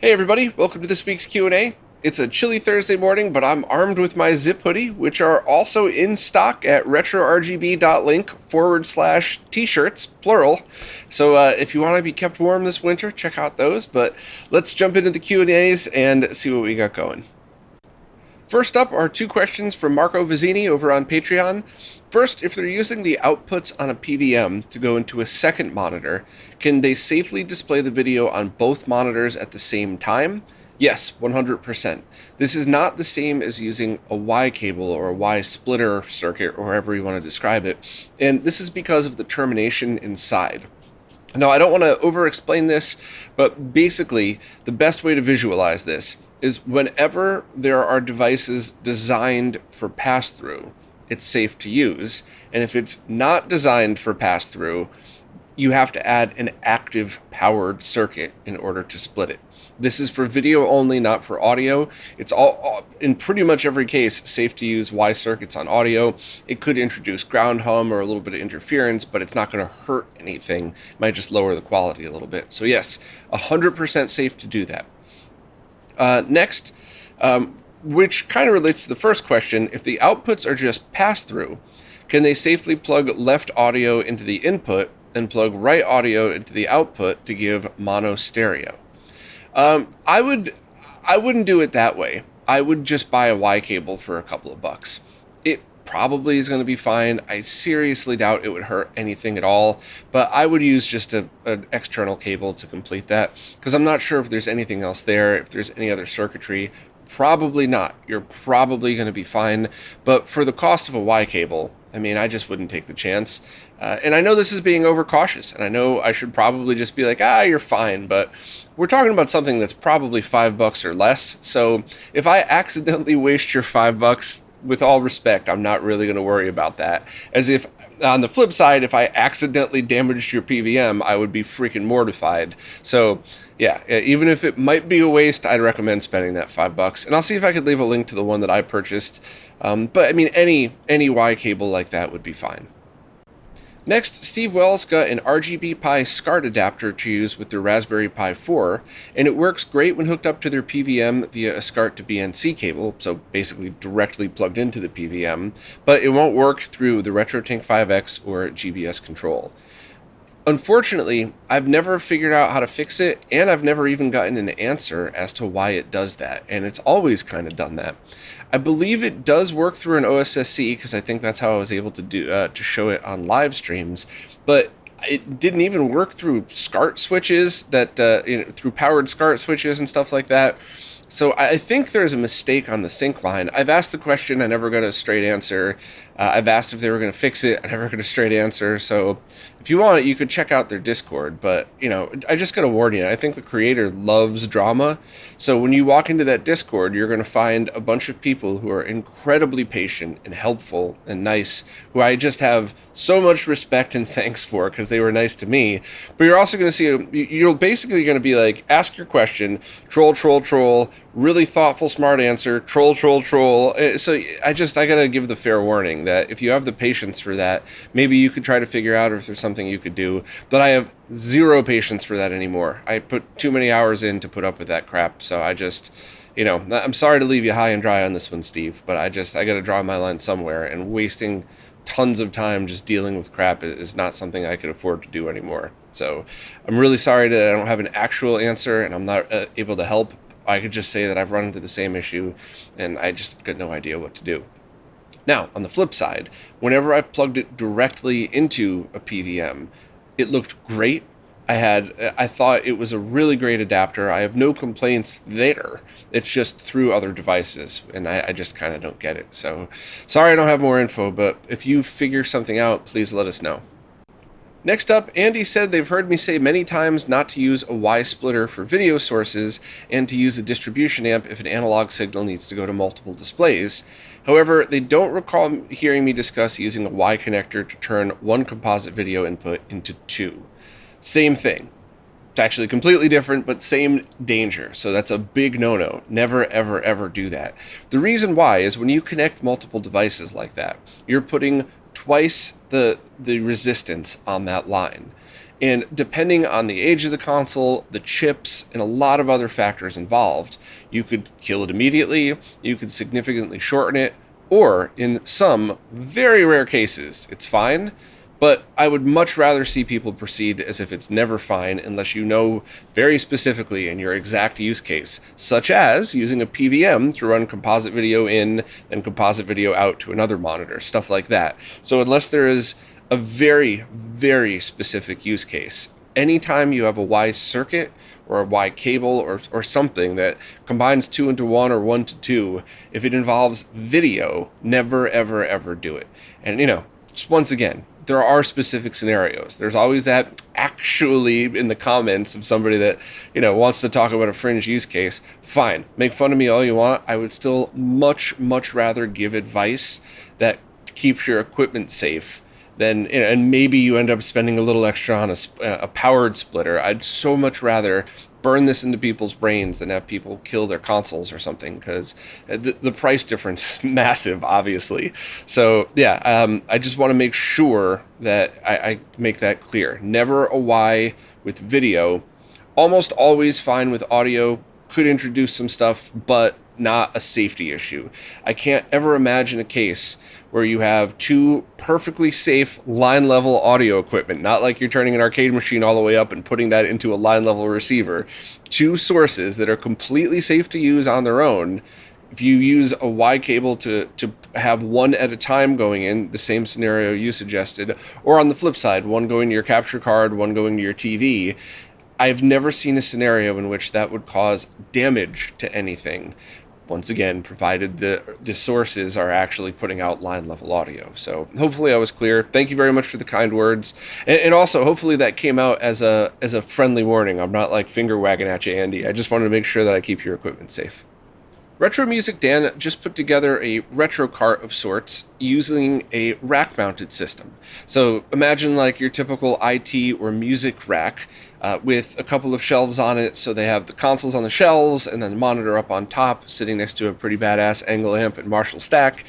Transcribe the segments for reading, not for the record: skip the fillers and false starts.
Hey everybody, welcome to this week's Q&A. It's a chilly Thursday morning, but I'm armed with my zip hoodie, which are also in stock at retrorgb.link/t-shirts, plural. So if you want to be kept warm this winter, check out those. But let's jump into the Q&As and see what we got going. First up are two questions from Marco Vizzini over on Patreon. First, if they're using the outputs on a PVM to go into a second monitor, can they safely display the video on both monitors at the same time? Yes, 100%. This is not the same as using a Y cable or a Y splitter circuit, or however you want to describe it, and this is because of the termination inside. Now, I don't want to over-explain this, but basically, the best way to visualize this is whenever there are devices designed for pass-through, it's safe to use. And if it's not designed for pass-through, you have to add an active powered circuit in order to split it. This is for video only, not for audio. It's all in pretty much every case, safe to use Y circuits on audio. It could introduce ground hum or a little bit of interference, but it's not going to hurt anything. It might just lower the quality a little bit. So yes, 100% safe to do that. Next, which kind of relates to the first question, if the outputs are just pass-through, can they safely plug left audio into the input and plug right audio into the output to give mono stereo? I wouldn't do it that way. I would just buy a Y cable for a couple of bucks. It probably is going to be fine. I seriously doubt it would hurt anything at all, but I would use just an external cable to complete that, because I'm not sure if there's anything else there, if there's any other circuitry. Probably not. You're probably going to be fine, but for the cost of a Y cable, I mean, I just wouldn't take the chance. And I know this is being overcautious, and I know I should probably just be like, you're fine, but we're talking about something that's probably $5 or less. So if I accidentally waste your $5, with all respect, I'm not really going to worry about that. As if, on the flip side, if I accidentally damaged your PVM, I would be freaking mortified. So yeah, even if it might be a waste, I'd recommend spending that $5. And I'll see if I could leave a link to the one that I purchased. But I mean, any Y cable like that would be fine. Next, Steve Wells got an RGB-Pi SCART adapter to use with their Raspberry Pi 4, and it works great when hooked up to their PVM via a SCART to BNC cable, so basically directly plugged into the PVM, but it won't work through the RetroTink 5X or GBS control. Unfortunately, I've never figured out how to fix it, and I've never even gotten an answer as to why it does that, and it's always kind of done that. I believe it does work through an OSSC, because I think that's how I was able to do to show it on live streams, but it didn't even work through SCART switches, through powered SCART switches and stuff like that. So I think there's a mistake on the sync line. I've asked the question, I never got a straight answer. I've asked if they were going to fix it, I never got a straight answer. So if you want it, you could check out their Discord. But, I just got to warn you, I think the creator loves drama. So when you walk into that Discord, you're going to find a bunch of people who are incredibly patient and helpful and nice, who I just have so much respect and thanks for, because they were nice to me. But you're also going to see, you're basically going to be like, ask your question, troll, really thoughtful, smart answer, troll. So I got to give the fair warning that if you have the patience for that, maybe you could try to figure out if there's something you could do. But I have zero patience for that anymore. I put too many hours in to put up with that crap. So I just, I'm sorry to leave you high and dry on this one, Steve, but I got to draw my line somewhere, and wasting tons of time just dealing with crap is not something I could afford to do anymore. So I'm really sorry that I don't have an actual answer and I'm not able to help. I could just say that I've run into the same issue and I just got no idea what to do. Now, on the flip side, whenever I've plugged it directly into a PVM, it looked great. I thought it was a really great adapter. I have no complaints there. It's just through other devices, and I just kind of don't get it. So, sorry I don't have more info, but if you figure something out, please let us know. Next up, Andy said they've heard me say many times not to use a Y splitter for video sources and to use a distribution amp if an analog signal needs to go to multiple displays. However, they don't recall hearing me discuss using a Y connector to turn one composite video input into two. Same thing. It's actually completely different, but same danger. So that's a big no-no. Never, ever, ever do that. The reason why is when you connect multiple devices like that, you're putting twice the resistance on that line. And depending on the age of the console, the chips, and a lot of other factors involved, you could kill it immediately, you could significantly shorten it, or in some very rare cases, it's fine. But I would much rather see people proceed as if it's never fine unless you know very specifically in your exact use case, such as using a PVM to run composite video in and composite video out to another monitor, stuff like that. So unless there is a very, very specific use case, anytime you have a Y circuit or a Y cable or something that combines 2 into 1 or 1 to 2, if it involves video, never, ever, ever do it. And, just once again, there are specific scenarios. There's always that actually in the comments of somebody that, wants to talk about a fringe use case. Fine. Make fun of me all you want. I would still much, much rather give advice that keeps your equipment safe than, and maybe you end up spending a little extra on a powered splitter. I'd so much rather burn this into people's brains than have people kill their consoles or something, because the price difference is massive, obviously. So yeah, I just want to make sure that I make that clear. Never a Y with video. Almost always fine with audio. Could introduce some stuff, but not a safety issue. I can't ever imagine a case where you have two perfectly safe line level audio equipment, not like you're turning an arcade machine all the way up and putting that into a line level receiver. Two sources that are completely safe to use on their own. If you use a Y cable to have one at a time going in, the same scenario you suggested, or on the flip side, one going to your capture card, one going to your TV, I've never seen a scenario in which that would cause damage to anything. Once again, provided the sources are actually putting out line level audio. So hopefully I was clear. Thank you very much for the kind words. And also, hopefully that came out as a friendly warning. I'm not like finger wagging at you, Andy. I just wanted to make sure that I keep your equipment safe. Retro Music Dan just put together a retro cart of sorts using a rack-mounted system. So imagine like your typical IT or music rack with a couple of shelves on it. So they have the consoles on the shelves and then the monitor up on top, sitting next to a pretty badass Angle amp and Marshall stack.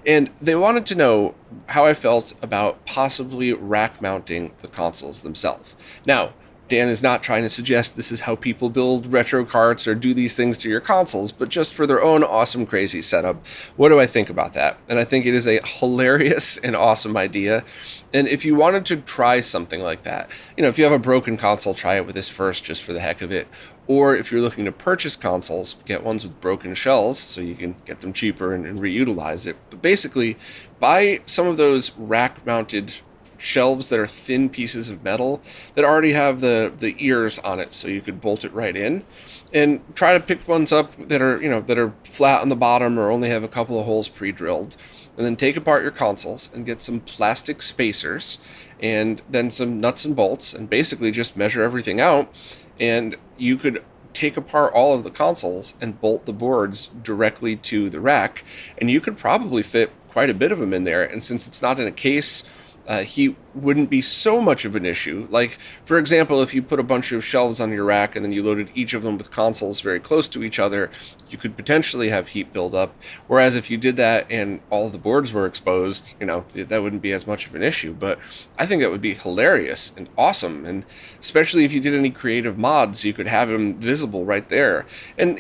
And they wanted to know how I felt about possibly rack-mounting the consoles themselves. Now, Dan is not trying to suggest this is how people build retro carts or do these things to your consoles, but just for their own awesome, crazy setup. What do I think about that? And I think it is a hilarious and awesome idea. And if you wanted to try something like that, if you have a broken console, try it with this first just for the heck of it. Or if you're looking to purchase consoles, get ones with broken shells so you can get them cheaper and reutilize it. But basically, buy some of those rack-mounted shelves that are thin pieces of metal that already have the ears on it, so you could bolt it right in, and try to pick ones up that are flat on the bottom or only have a couple of holes pre-drilled, and then take apart your consoles and get some plastic spacers and then some nuts and bolts and basically just measure everything out, and you could take apart all of the consoles and bolt the boards directly to the rack, and you could probably fit quite a bit of them in there. And since it's not in a case, heat wouldn't be so much of an issue. Like, for example, if you put a bunch of shelves on your rack and then you loaded each of them with consoles very close to each other, you could potentially have heat build up. Whereas if you did that and all the boards were exposed, that wouldn't be as much of an issue. But I think that would be hilarious and awesome. And especially if you did any creative mods, you could have them visible right there. And,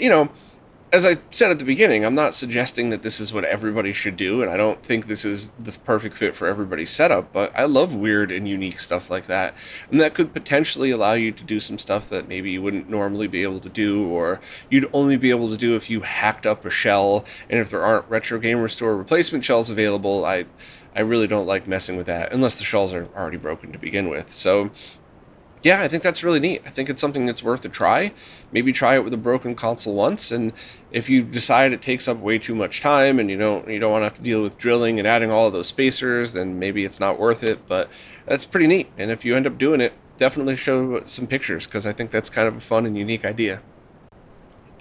as I said at the beginning, I'm not suggesting that this is what everybody should do, and I don't think this is the perfect fit for everybody's setup, but I love weird and unique stuff like that, and that could potentially allow you to do some stuff that maybe you wouldn't normally be able to do, or you'd only be able to do if you hacked up a shell, and if there aren't Retro Gamer Store replacement shells available, I really don't like messing with that, unless the shells are already broken to begin with. So yeah, I think that's really neat. I think it's something that's worth a try. Maybe try it with a broken console once, and if you decide it takes up way too much time and you don't want to have to deal with drilling and adding all of those spacers, then maybe it's not worth it, but that's pretty neat. And if you end up doing it, definitely show some pictures, because I think that's kind of a fun and unique idea.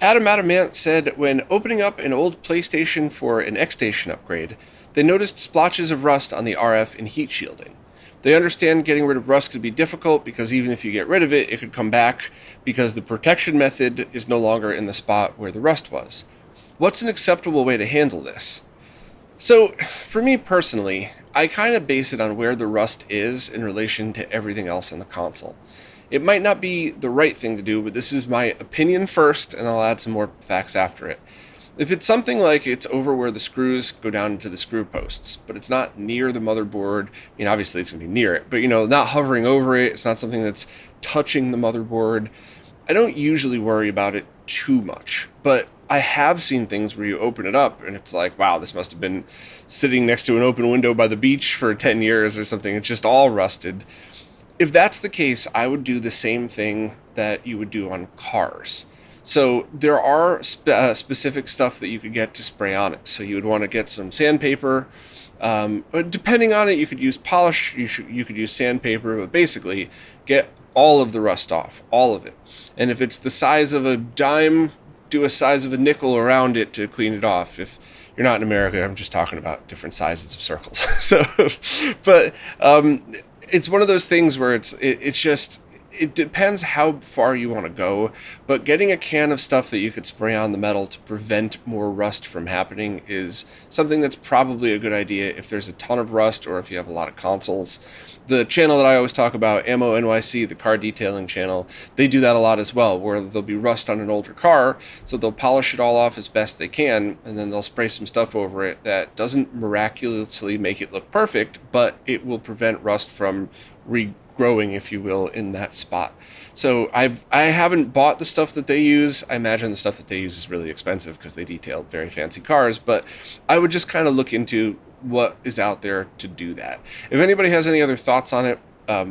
Adam Adamant said when opening up an old PlayStation for an X-Station upgrade, they noticed splotches of rust on the RF and heat shielding. They understand getting rid of rust could be difficult because even if you get rid of it, it could come back because the protection method is no longer in the spot where the rust was. What's an acceptable way to handle this? So, for me personally, I kind of base it on where the rust is in relation to everything else in the console. It might not be the right thing to do, but this is my opinion first, and I'll add some more facts after it. If it's something like it's over where the screws go down into the screw posts, but it's not near the motherboard, obviously it's going to be near it, but not hovering over it, it's not something that's touching the motherboard, I don't usually worry about it too much. But I have seen things where you open it up and it's like, wow, this must have been sitting next to an open window by the beach for 10 years or something. It's just all rusted. If that's the case, I would do the same thing that you would do on cars. So there are specific stuff that you could get to spray on it. So you would want to get some sandpaper. But depending on it, you could use polish, you could use sandpaper, but basically get all of the rust off, all of it. And if it's the size of a dime, do a size of a nickel around it to clean it off. If you're not in America, I'm just talking about different sizes of circles. But it's one of those things where it depends how far you want to go, but getting a can of stuff that you could spray on the metal to prevent more rust from happening is something that's probably a good idea if there's a ton of rust or if you have a lot of consoles. The channel that I always talk about, Ammo NYC, the car detailing channel, they do that a lot as well, where there'll be rust on an older car, so they'll polish it all off as best they can, and then they'll spray some stuff over it that doesn't miraculously make it look perfect, but it will prevent rust from regrowing, if you will, in that spot. So I haven't bought the stuff that they use. I imagine the stuff that they use is really expensive because they detail very fancy cars, but I would just kind of look into what is out there to do that. If anybody has any other thoughts on it,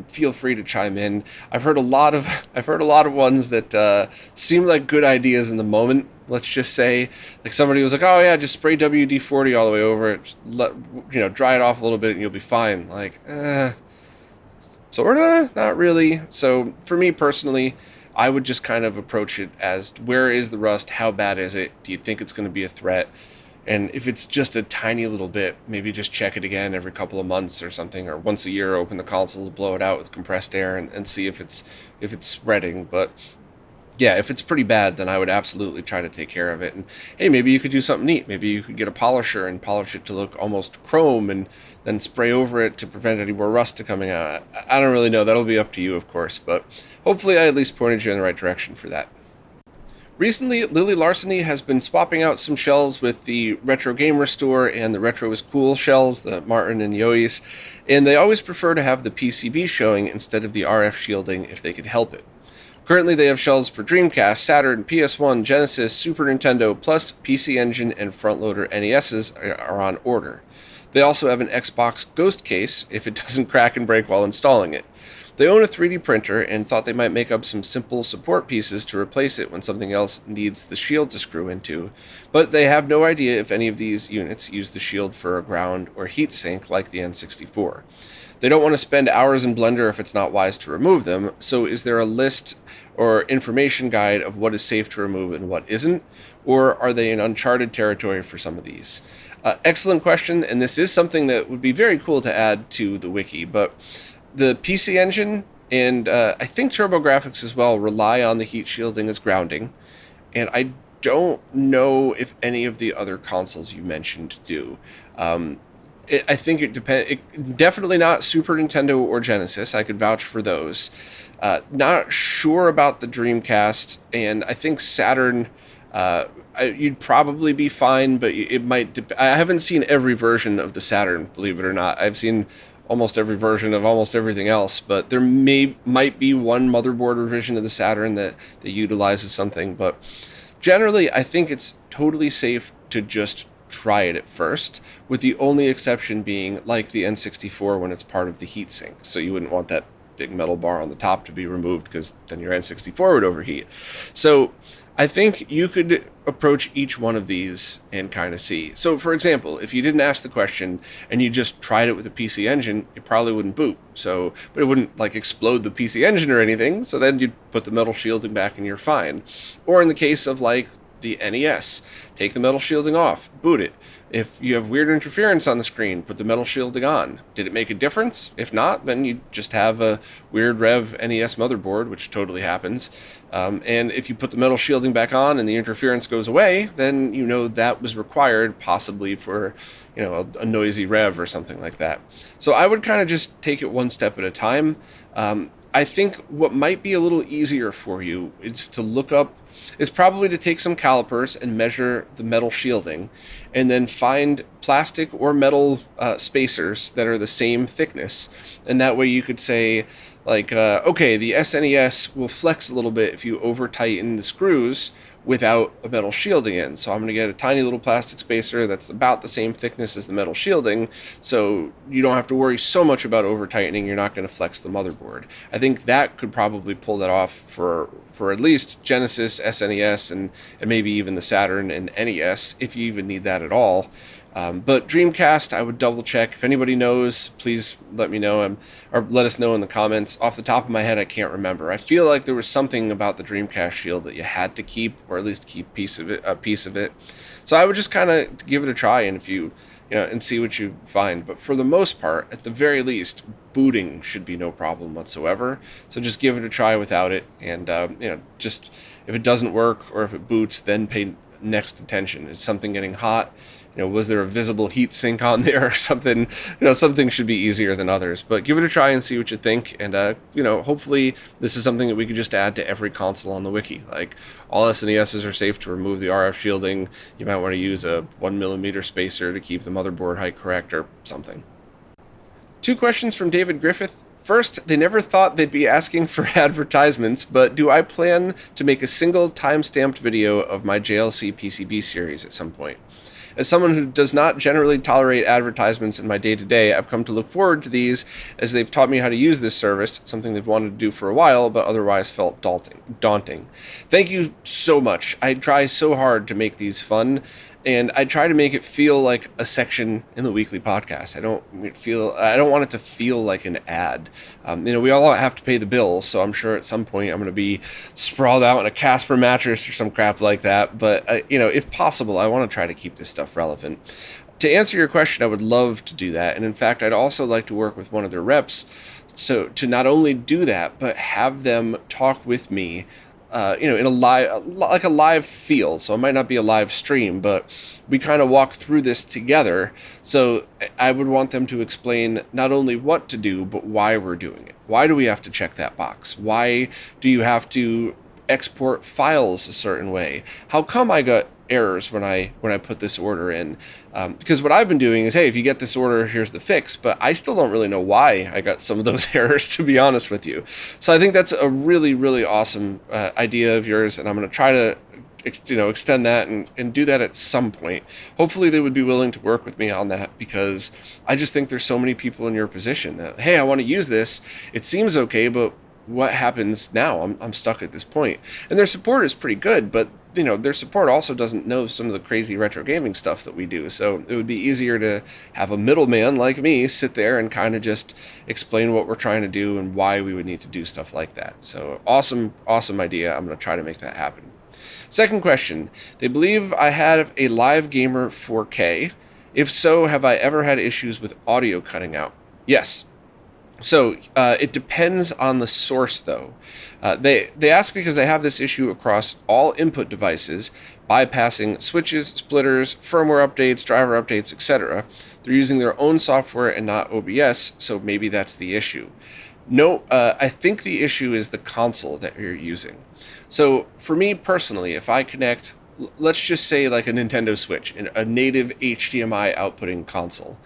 feel free to chime in. I've heard a lot of ones that seem like good ideas in the moment. Let's just say, like somebody was like, "Oh yeah, just spray WD-40 all the way over it, dry it off a little bit, and you'll be fine." Like, sorta, not really. So for me personally, I would just kind of approach it as, where is the rust? How bad is it? Do you think it's going to be a threat? And if it's just a tiny little bit, maybe just check it again every couple of months or something, or once a year, open the console, blow it out with compressed air and see if it's spreading. But yeah, if it's pretty bad, then I would absolutely try to take care of it. And hey, maybe you could do something neat. Maybe you could get a polisher and polish it to look almost chrome and then spray over it to prevent any more rust to coming out. I don't really know. That'll be up to you, of course, but hopefully I at least pointed you in the right direction for that. Recently, Lily Larceny has been swapping out some shells with the Retro Gamer store and the Retro is Cool shells, the Martin and Yoe's, and they always prefer to have the PCB showing instead of the RF shielding if they could help it. Currently, they have shells for Dreamcast, Saturn, PS1, Genesis, Super Nintendo, plus PC Engine and front-loader NESs are on order. They also have an Xbox Ghost case if it doesn't crack and break while installing it. They own a 3D printer and thought they might make up some simple support pieces to replace it when something else needs the shield to screw into, but they have no idea if any of these units use the shield for a ground or heat sink like the N64. They don't want to spend hours in Blender if it's not wise to remove them, so is there a list or information guide of what is safe to remove and what isn't, or are they in uncharted territory for some of these? Excellent question, and this is something that would be very cool to add to the wiki, but the PC Engine and I think TurboGrafx as well rely on the heat shielding as grounding, and I don't know if any of the other consoles you mentioned do. I think it depends. Definitely not Super Nintendo or Genesis. I could vouch for those. Not sure about the Dreamcast, and I think Saturn. You'd probably be fine, but it might. I haven't seen every version of the Saturn, believe it or not. I've seen almost every version of almost everything else, but there might be one motherboard revision of the Saturn that utilizes something. But generally, I think it's totally safe to just try it at first, with the only exception being like the N64 when it's part of the heatsink. So you wouldn't want that big metal bar on the top to be removed because then your N64 would overheat. So I think you could approach each one of these and kind of see. So for example, if you didn't ask the question and you just tried it with a PC Engine, it probably wouldn't boot. So, but it wouldn't like explode the PC Engine or anything. So then you'd put the metal shielding back and you're fine. Or in the case of like the NES. Take the metal shielding off, boot it. If you have weird interference on the screen, put the metal shielding on. Did it make a difference? If not, then you just have a weird Rev NES motherboard, which totally happens. And if you put the metal shielding back on and the interference goes away, then you know that was required, possibly for a noisy Rev or something like that. So I would kind of just take it one step at a time. I think what might be a little easier for you is probably to take some calipers and measure the metal shielding, and then find plastic or metal spacers that are the same thickness. And that way you could say, like, okay, the SNES will flex a little bit if you over tighten the screws without a metal shielding in. So I'm going to get a tiny little plastic spacer that's about the same thickness as the metal shielding, so you don't have to worry so much about over tightening. You're not going to flex the motherboard. I think that could probably pull that off for at least Genesis, SNES, and maybe even the Saturn and NES, if you even need that at all. But Dreamcast, I would double check. If anybody knows, please let me know, or let us know in the comments. Off the top of my head, I can't remember. I feel like there was something about the Dreamcast shield that you had to keep, or at least keep a piece of it. So I would just kind of give it a try, and and see what you find. But for the most part, at the very least, booting should be no problem whatsoever. So just give it a try without it, and just if it doesn't work or if it boots, then pay next attention. Is something getting hot? Was there a visible heat sink on there or something? Something should be easier than others. But give it a try and see what you think. And, hopefully this is something that we could just add to every console on the wiki. Like, all SNESs are safe to remove the RF shielding. You might want to use a 1mm spacer to keep the motherboard height correct or something. 2 questions from David Griffith. First, they never thought they'd be asking for advertisements, but do I plan to make a single time-stamped video of my JLCPCB series at some point? As someone who does not generally tolerate advertisements in my day-to-day, I've come to look forward to these as they've taught me how to use this service, something they've wanted to do for a while, but otherwise felt daunting. Thank you so much. I try so hard to make these fun, and I try to make it feel like a section in the weekly podcast. I don't want it to feel like an ad. We all have to pay the bills, so I'm sure at some point I'm going to be sprawled out on a Casper mattress or some crap like that. But if possible, I want to try to keep this stuff relevant. To answer your question, I would love to do that, and in fact, I'd also like to work with one of their reps, so to not only do that, but have them talk with me. In a live feel. So it might not be a live stream, but we kind of walk through this together. So I would want them to explain not only what to do, but why we're doing it. Why do we have to check that box? Why do you have to export files a certain way? How come I got errors when I put this order in? Because what I've been doing is, hey, if you get this order, here's the fix, but I still don't really know why I got some of those errors, to be honest with you. So I think that's a really, really awesome idea of yours, and I'm going to try to extend that and do that at some point. Hopefully they would be willing to work with me on that, because I just think there's so many people in your position that, hey, I want to use this, it seems okay, but what happens now? I'm stuck at this point. And their support is pretty good, but their support also doesn't know some of the crazy retro gaming stuff that we do. So it would be easier to have a middleman like me sit there and kind of just explain what we're trying to do and why we would need to do stuff like that. So awesome idea. I'm going to try to make that happen. Second question. They believe I have a Live Gamer 4K. If so, have I ever had issues with audio cutting out? Yes. So it depends on the source, though. They ask because they have this issue across all input devices, bypassing switches, splitters, firmware updates, driver updates, etc. They're using their own software and not OBS, so maybe that's the issue. No, I think the issue is the console that you're using. So for me personally, if I connect, let's just say like a Nintendo Switch, a native HDMI outputting console,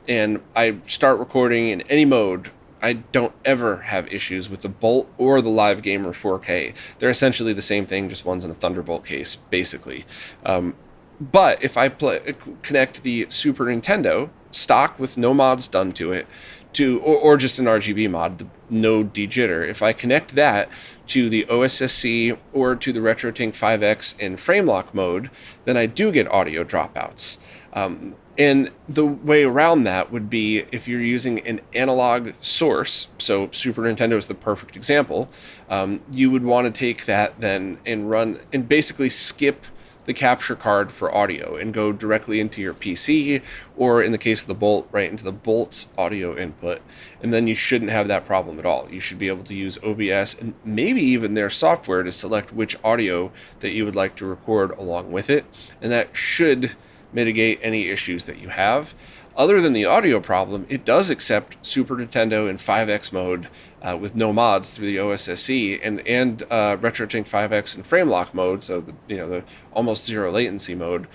and I start recording in any mode, I don't ever have issues with the Bolt or the Live Gamer 4K. They're essentially the same thing, just one's in a Thunderbolt case, basically. But if I connect the Super Nintendo, stock with no mods done to it, or just an RGB mod, no dejitter, if I connect that to the OSSC or to the RetroTink 5X in frame lock mode, then I do get audio dropouts. And the way around that would be if you're using an analog source, so Super Nintendo is the perfect example, you would want to take that then and run and basically skip the capture card for audio and go directly into your PC, or in the case of the Bolt, right into the Bolt's audio input. And then you shouldn't have that problem at all. You should be able to use OBS and maybe even their software to select which audio that you would like to record along with it. And that should mitigate any issues that you have. Other than the audio problem, it does accept Super Nintendo in 5X mode with no mods through the OSSC, and RetroTink 5X in frame lock mode, so the almost zero latency mode.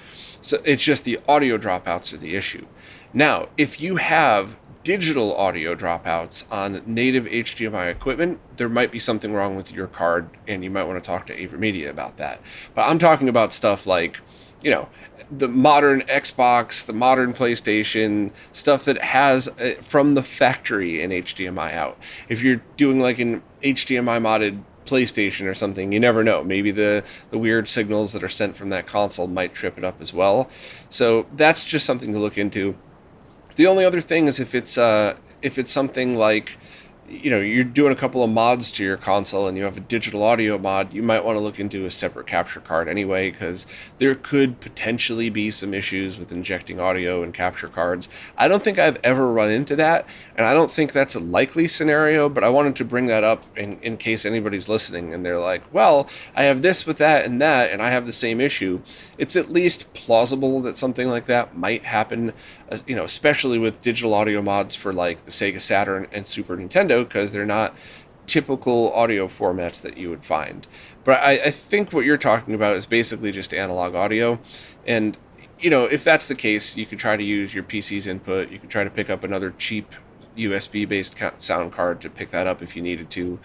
So it's just the audio dropouts are the issue. Now, if you have digital audio dropouts on native HDMI equipment, there might be something wrong with your card, and you might want to talk to Avermedia about that. But I'm talking about stuff like, the modern Xbox, the modern PlayStation, stuff that has from the factory an HDMI out. If you're doing like an HDMI modded PlayStation or something, you never know. Maybe the weird signals that are sent from that console might trip it up as well. So that's just something to look into. The only other thing is if it's something like, you're doing a couple of mods to your console and you have a digital audio mod, you might want to look into a separate capture card anyway, because there could potentially be some issues with injecting audio and capture cards. I don't think I've ever run into that, and I don't think that's a likely scenario, but I wanted to bring that up in case anybody's listening and they're like, well, I have this with that, and I have the same issue. It's at least plausible that something like that might happen, especially with digital audio mods for like the Sega Saturn and Super Nintendo, because they're not typical audio formats that you would find. But I think what you're talking about is basically just analog audio. And, if that's the case, you could try to use your PC's input. You could try to pick up another cheap USB-based sound card to pick that up if you needed to.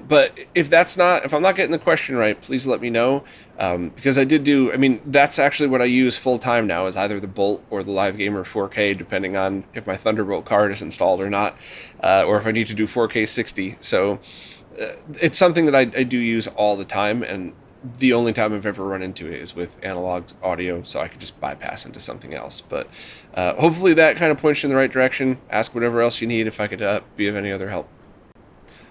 But if I'm not getting the question right, please let me know, because that's actually what I use full time now, is either the Bolt or the Live Gamer 4K, depending on if my Thunderbolt card is installed or not, or if I need to do 4K 60. So it's something that I do use all the time, and the only time I've ever run into it is with analog audio, so I could just bypass into something else. But hopefully that kind of points you in the right direction. Ask whatever else you need if I could be of any other help.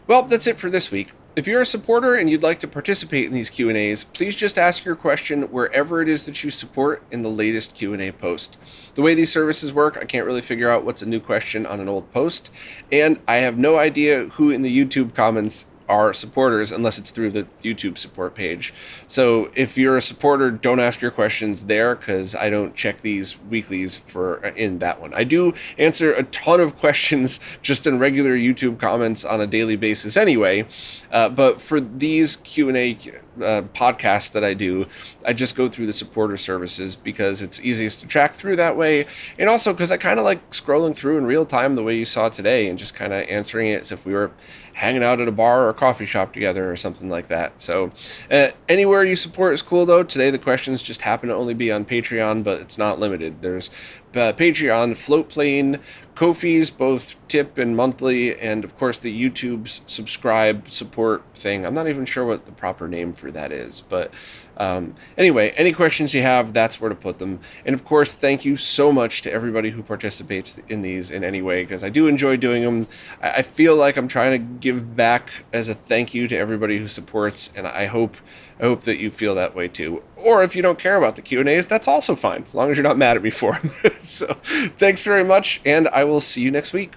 Well, that's it for this week. If you're a supporter and you'd like to participate in these Q&As, please just ask your question wherever it is that you support in the latest Q&A post. The way these services work, I can't really figure out what's a new question on an old post, and I have no idea who in the YouTube comments are supporters unless it's through the YouTube support page. So if you're a supporter, don't ask your questions there, because I don't check these weeklies in that one. I do answer a ton of questions just in regular YouTube comments on a daily basis anyway, but for these Q&A podcasts that I do, I just go through the supporter services because it's easiest to track through that way, and also because I kind of like scrolling through in real time the way you saw today and just kind of answering it as if we were hanging out at a bar or a coffee shop together or something like that. So anywhere you support is cool, though. Today the questions just happen to only be on Patreon, but it's not limited. There's Patreon, Floatplane, Ko-fi's, both tip and monthly, and of course the YouTube's subscribe support thing. I'm not even sure what the proper name for that is, but anyway, any questions you have, that's where to put them. And of course, thank you so much to everybody who participates in these in any way, because I do enjoy doing them. I feel like I'm trying to give back as a thank you to everybody who supports, and I hope that you feel that way too. Or if you don't care about the Q&As, that's also fine, as long as you're not mad at me for them. So thanks very much, and I will see you next week.